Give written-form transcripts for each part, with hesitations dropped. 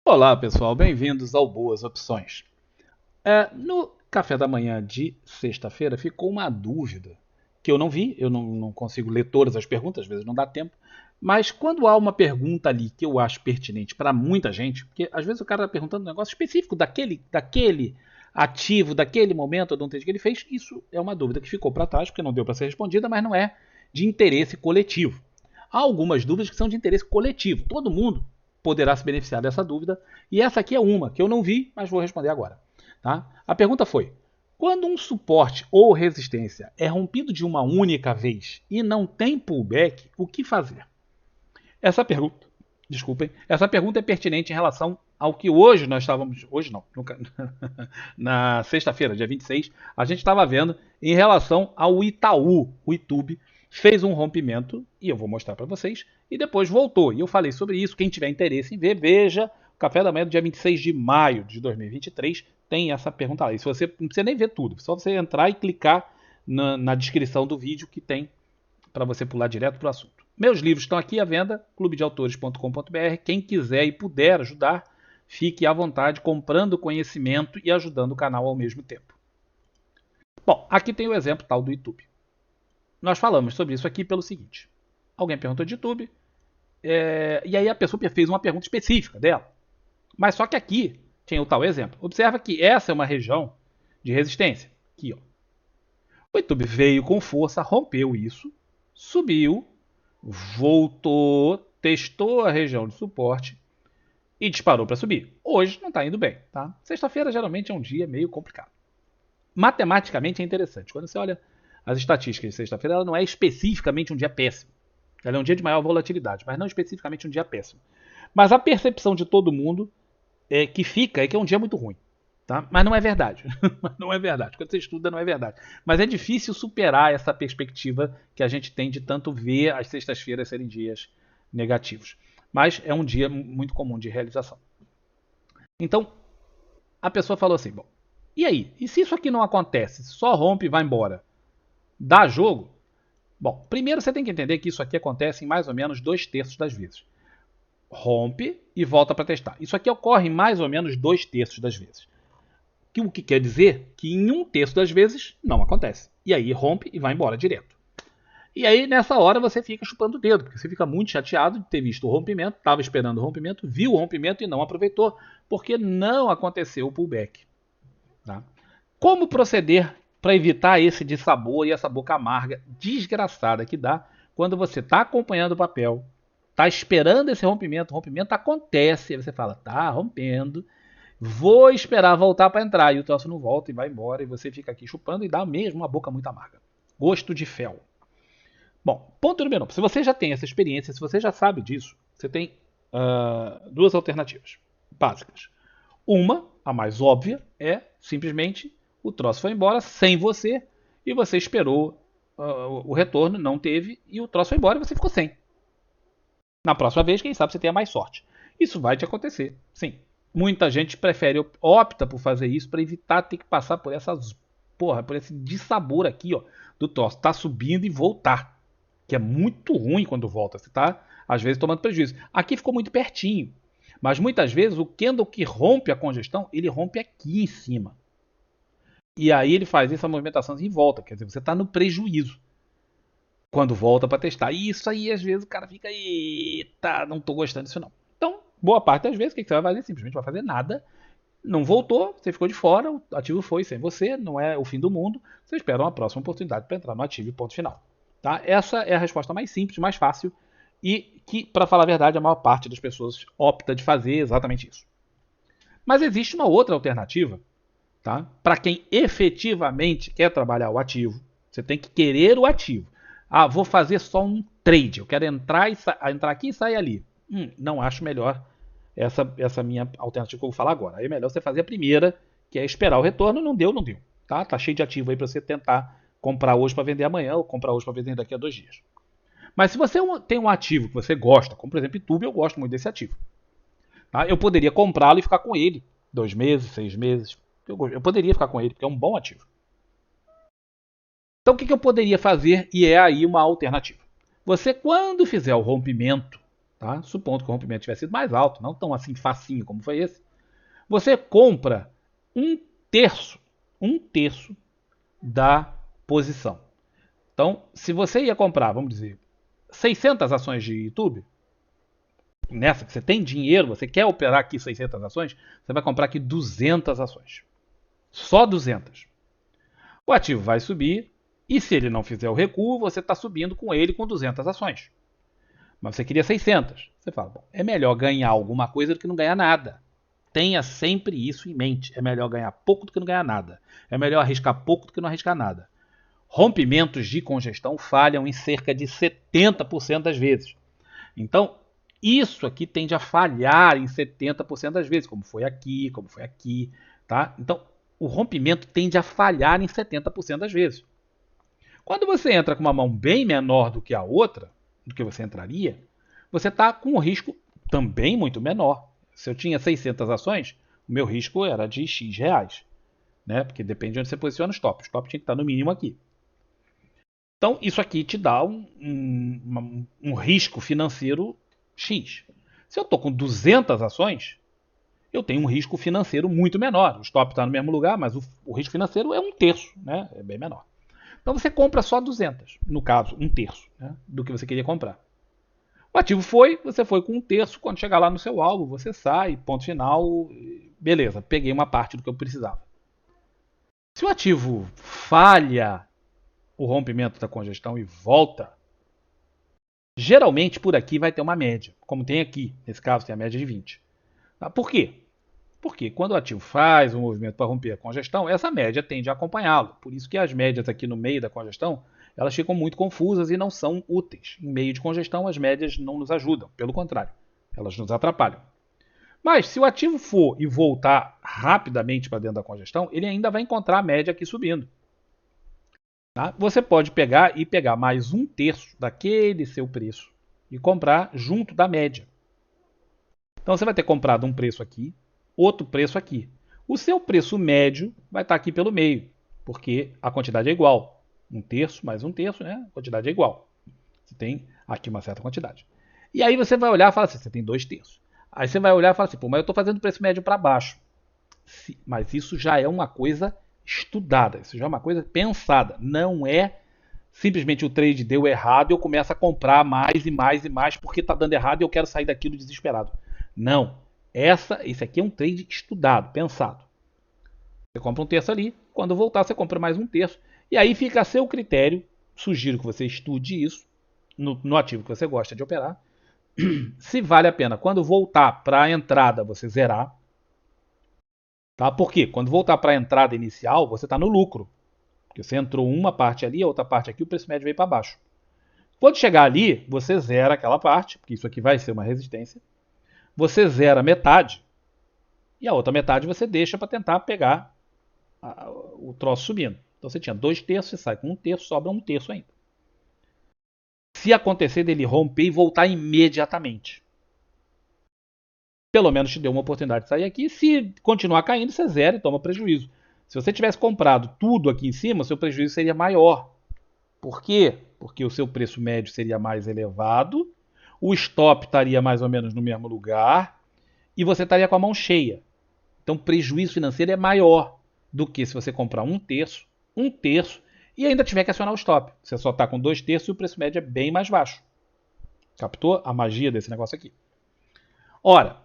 Olá pessoal, bem-vindos ao Boas Opções. No café da manhã de sexta-feira ficou uma dúvida que eu não vi, eu não consigo ler todas as perguntas, às vezes não dá tempo, mas quando há uma pergunta ali que eu acho pertinente para muita gente, porque às vezes o cara está perguntando um negócio específico daquele ativo, daquele momento, de um texto que ele fez, isso é uma dúvida que ficou para trás, porque não deu para ser respondida, mas não é de interesse coletivo. Há algumas dúvidas que são de interesse coletivo, todo mundo poderá se beneficiar dessa dúvida, e essa aqui é uma que eu não vi, mas vou responder agora. Tá? A pergunta foi: quando um suporte ou resistência é rompido de uma única vez e não tem pullback, o que fazer? Essa pergunta, desculpem, essa pergunta é pertinente em relação ao que hoje nós estávamos, hoje não, nunca, na sexta-feira, dia 26, a gente estava vendo em relação ao Itaú, o YouTube fez um rompimento, e eu vou mostrar para vocês, e depois voltou. E eu falei sobre isso, quem tiver interesse em ver, veja, o Café da Manhã do dia 26 de maio de 2023 tem essa pergunta lá. E se você não precisa nem ver tudo, só você entrar e clicar na descrição do vídeo que tem para você pular direto para o assunto. Meus livros estão aqui à venda, clubedeautores.com.br. Quem quiser e puder ajudar, fique à vontade comprando conhecimento e ajudando o canal ao mesmo tempo. Bom, aqui tem o exemplo tal do YouTube. Nós falamos sobre isso aqui pelo seguinte. Alguém perguntou de YouTube, e aí a pessoa fez uma pergunta específica dela. Mas só que aqui tem o tal exemplo. Observa que essa é uma região de resistência. Aqui, ó. O YouTube veio com força, rompeu isso, subiu, voltou, testou a região de suporte e disparou para subir. Hoje não está indo bem, tá? Sexta-feira geralmente é um dia meio complicado. Matematicamente é interessante. Quando você olha as estatísticas de sexta-feira, ela não é especificamente um dia péssimo. Ela é um dia de maior volatilidade, mas não especificamente um dia péssimo. Mas a percepção de todo mundo que fica é que é um dia muito ruim. Tá? Mas não é verdade. Não é verdade. Quando você estuda, não é verdade. Mas é difícil superar essa perspectiva que a gente tem de tanto ver as sextas-feiras serem dias negativos. Mas é um dia muito comum de realização. Então, a pessoa falou assim: bom, e aí? E se isso aqui não acontece? Só rompe e vai embora? Dá jogo? Bom, primeiro você tem que entender que isso aqui acontece em mais ou menos 2/3 das vezes. Rompe e volta para testar. Isso aqui ocorre em mais ou menos 2/3 das vezes. O que quer dizer que em 1/3 das vezes não acontece. E aí rompe e vai embora direto. E aí nessa hora você fica chupando o dedo, porque você fica muito chateado de ter visto o rompimento, estava esperando o rompimento, viu o rompimento e não aproveitou, porque não aconteceu o pullback. Tá? Como proceder para evitar esse dissabor e essa boca amarga desgraçada que dá quando você está acompanhando o papel, está esperando esse rompimento, o rompimento acontece, aí você fala, tá rompendo, vou esperar voltar para entrar, e o troço não volta e vai embora, e você fica aqui chupando e dá mesmo uma boca muito amarga. Gosto de fel. Bom, ponto número 1. Se você já tem essa experiência, se você já sabe disso, você tem duas alternativas básicas. Uma, a mais óbvia, é simplesmente o troço foi embora sem você e você esperou o retorno, não teve, e o troço foi embora e você ficou sem. Na próxima vez, quem sabe você tenha mais sorte. Isso vai te acontecer, sim. Muita gente opta por fazer isso para evitar ter que passar por por esse dissabor aqui, ó, do troço. Tá subindo e voltar. Que é muito ruim quando volta. Você tá, às vezes, tomando prejuízo. Aqui ficou muito pertinho. Mas muitas vezes o candle que rompe a congestão, ele rompe aqui em cima. E aí ele faz essa movimentação e volta. Quer dizer, você está no prejuízo quando volta para testar. E isso aí, às vezes, o cara fica, eita, não estou gostando disso não. Então, boa parte das vezes, o que você vai fazer? Simplesmente vai fazer nada. Não voltou, você ficou de fora, o ativo foi sem você, não é o fim do mundo. Você espera uma próxima oportunidade para entrar no ativo e ponto final. Tá? Essa é a resposta mais simples, mais fácil e que, para falar a verdade, a maior parte das pessoas opta de fazer exatamente isso. Mas existe uma outra alternativa, tá? Para quem efetivamente quer trabalhar o ativo, você tem que querer o ativo. Ah, vou fazer só um trade, eu quero entrar aqui e sair ali. Não acho melhor essa minha alternativa que eu vou falar agora. Aí é melhor você fazer a primeira, que é esperar o retorno. Não deu, não deu. Tá cheio de ativo aí para você tentar comprar hoje para vender amanhã ou comprar hoje para vender daqui a 2 dias. Mas se você tem um ativo que você gosta, como por exemplo YouTube, eu gosto muito desse ativo. Tá? Eu poderia comprá-lo e ficar com ele 2 meses, 6 meses. Eu poderia ficar com ele, porque é um bom ativo. Então o que eu poderia fazer? E é aí uma alternativa. Você, quando fizer o rompimento, tá? Supondo que o rompimento tivesse sido mais alto, não tão assim facinho como foi esse, você compra um um terço da posição. Então, se você ia comprar, vamos dizer, 600 ações de YouTube, nessa que você tem dinheiro, você quer operar aqui 600 ações, você vai comprar aqui 200 ações. Só 200. O ativo vai subir e se ele não fizer o recuo, você está subindo com ele com 200 ações. Mas você queria 600. Você fala, bom, é melhor ganhar alguma coisa do que não ganhar nada. Tenha sempre isso em mente. É melhor ganhar pouco do que não ganhar nada. É melhor arriscar pouco do que não arriscar nada. Rompimentos de congestão falham em cerca de 70% das vezes. Então, isso aqui tende a falhar em 70% das vezes, como foi aqui, tá? Então, o rompimento tende a falhar em 70% das vezes. Quando você entra com uma mão bem menor do que a outra, do que você entraria, você está com um risco também muito menor. Se eu tinha 600 ações, o meu risco era de X reais, né? Porque depende de onde você posiciona o stop. O stop tinha que estar no mínimo aqui. Então, isso aqui te dá um risco financeiro X. Se eu estou com 200 ações, eu tenho um risco financeiro muito menor. O stop está no mesmo lugar, mas o risco financeiro é um terço, né? É bem menor. Então você compra só 200, no caso, um terço, né, do que você queria comprar. O ativo você foi com um terço, quando chegar lá no seu alvo, você sai, ponto final, beleza, peguei uma parte do que eu precisava. Se o ativo falha o rompimento da congestão e volta, geralmente por aqui vai ter uma média, como tem aqui, nesse caso tem a média de 20. Tá? Por quê? Porque quando o ativo faz um movimento para romper a congestão, essa média tende a acompanhá-lo. Por isso que as médias aqui no meio da congestão, elas ficam muito confusas e não são úteis. Em meio de congestão, as médias não nos ajudam, pelo contrário, elas nos atrapalham. Mas se o ativo for e voltar rapidamente para dentro da congestão, ele ainda vai encontrar a média aqui subindo. Tá? Você pode pegar mais um terço daquele seu preço e comprar junto da média. Então você vai ter comprado um preço aqui, outro preço aqui. O seu preço médio vai estar aqui pelo meio, porque a quantidade é igual. Um terço mais um terço, né? A quantidade é igual. Você tem aqui uma certa quantidade. E aí você vai olhar e fala assim, você tem 2 terços. Aí você vai olhar e fala assim, pô, mas eu estou fazendo o preço médio para baixo. Mas isso já é uma coisa estudada, isso já é uma coisa pensada. Não é simplesmente o trade deu errado e eu começo a comprar mais e mais e mais porque está dando errado e eu quero sair daquilo desesperado. Não. Esse aqui é um trade estudado, pensado. Você compra um terço ali, quando voltar você compra mais um terço. E aí fica a seu critério, sugiro que você estude isso no ativo que você gosta de operar. Se vale a pena, quando voltar para a entrada, você zerar. Tá? Por quê? Quando voltar para a entrada inicial, você está no lucro. Porque você entrou uma parte ali, a outra parte aqui, o preço médio veio para baixo. Quando chegar ali, você zera aquela parte, porque isso aqui vai ser uma resistência. Você zera metade e a outra metade você deixa para tentar pegar o troço subindo. Então você tinha 2 terços, você sai com um terço, sobra um terço ainda. Se acontecer dele romper e voltar imediatamente, pelo menos te deu uma oportunidade de sair aqui. Se continuar caindo, você zera e toma prejuízo. Se você tivesse comprado tudo aqui em cima, seu prejuízo seria maior. Por quê? Porque o seu preço médio seria mais elevado, o stop estaria mais ou menos no mesmo lugar e você estaria com a mão cheia. Então, o prejuízo financeiro é maior do que se você comprar um terço e ainda tiver que acionar o stop. Você só está com 2 terços e o preço médio é bem mais baixo. Captou a magia desse negócio aqui? Ora,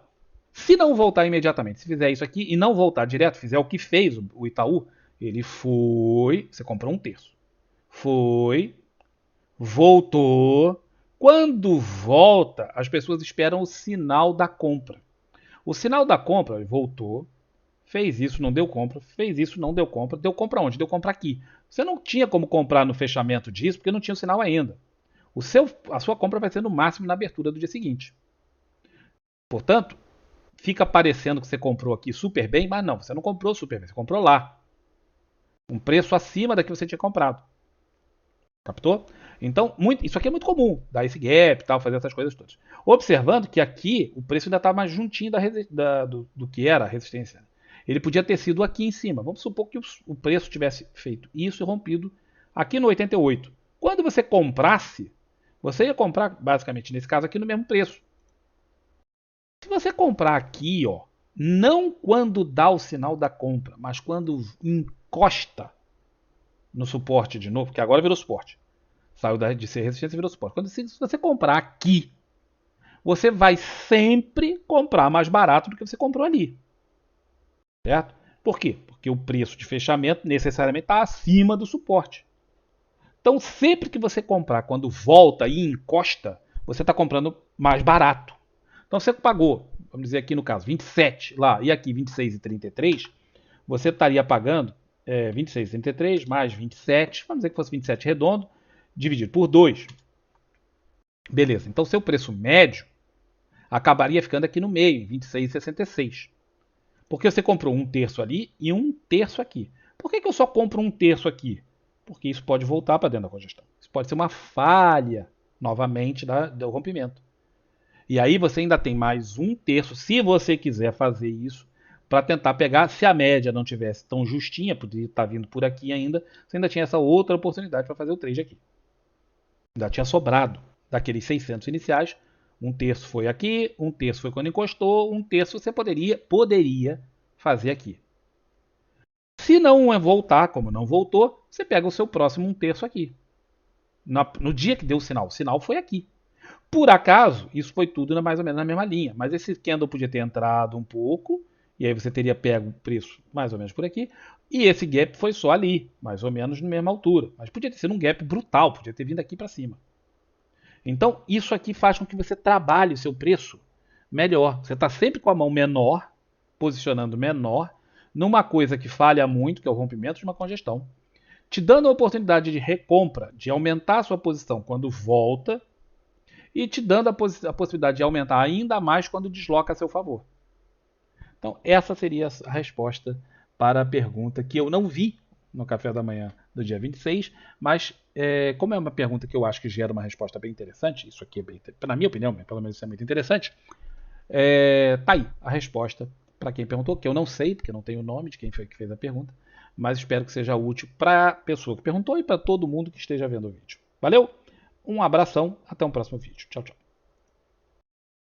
se não voltar imediatamente, se fizer isso aqui e não voltar direto, fizer o que fez o Itaú, ele foi, você comprou um terço. Foi, voltou. Quando volta, as pessoas esperam o sinal da compra. O sinal da compra, ele voltou, fez isso, não deu compra, fez isso, não deu compra. Deu compra onde? Deu compra aqui. Você não tinha como comprar no fechamento disso, porque não tinha o sinal ainda. A sua compra vai ser no máximo na abertura do dia seguinte. Portanto, fica parecendo que você comprou aqui super bem, mas não, você não comprou super bem, você comprou lá. Um preço acima da que você tinha comprado. Captou? Então, isso aqui é muito comum, dar esse gap e tal, fazer essas coisas todas. Observando que aqui o preço ainda está mais juntinho do que era a resistência. Ele podia ter sido aqui em cima. Vamos supor que o preço tivesse feito isso e rompido aqui no 88. Quando você comprasse, você ia comprar, basicamente, nesse caso aqui, no mesmo preço. Se você comprar aqui, ó, não quando dá o sinal da compra, mas quando encosta no suporte de novo, porque agora virou suporte. Saiu de ser resistência e virou suporte. Se você comprar aqui, você vai sempre comprar mais barato do que você comprou ali. Certo? Por quê? Porque o preço de fechamento necessariamente está acima do suporte. Então, sempre que você comprar quando volta e encosta, você está comprando mais barato. Então, você pagou, vamos dizer aqui no caso, 27 lá e aqui 26,33, você estaria pagando 26,33 mais 27, vamos dizer que fosse 27 redondo, dividido por 2. Beleza, então seu preço médio acabaria ficando aqui no meio, 26,66. Porque você comprou um terço ali e um terço aqui. Por que eu só compro um terço aqui? Porque isso pode voltar para dentro da congestão. Isso pode ser uma falha, novamente, do rompimento. E aí você ainda tem mais um terço, se você quiser fazer isso, para tentar pegar, se a média não tivesse tão justinha, poderia estar vindo por aqui ainda, você ainda tinha essa outra oportunidade para fazer o trade aqui. Ainda tinha sobrado daqueles 600 iniciais, um terço foi aqui, um terço foi quando encostou, um terço você poderia fazer aqui. Se não voltar, como não voltou, você pega o seu próximo um terço aqui. No dia que deu o sinal foi aqui. Por acaso, isso foi tudo mais ou menos na mesma linha. Mas esse candle podia ter entrado um pouco, e aí você teria pego o preço mais ou menos por aqui. E esse gap foi só ali, mais ou menos na mesma altura. Mas podia ter sido um gap brutal, podia ter vindo aqui para cima. Então, isso aqui faz com que você trabalhe o seu preço melhor. Você está sempre com a mão menor, posicionando menor, numa coisa que falha muito, que é o rompimento de uma congestão, te dando a oportunidade de recompra, de aumentar a sua posição quando volta, e te dando a possibilidade de aumentar ainda mais quando desloca a seu favor. Então, essa seria a resposta para a pergunta que eu não vi no café da manhã do dia 26, mas como é uma pergunta que eu acho que gera uma resposta bem interessante, isso aqui é bem, na minha opinião, pelo menos isso é muito interessante, tá aí a resposta para quem perguntou, que eu não sei, porque não tenho o nome de quem foi que fez a pergunta, mas espero que seja útil para a pessoa que perguntou e para todo mundo que esteja vendo o vídeo. Valeu? Um abração, até um próximo vídeo. Tchau, tchau.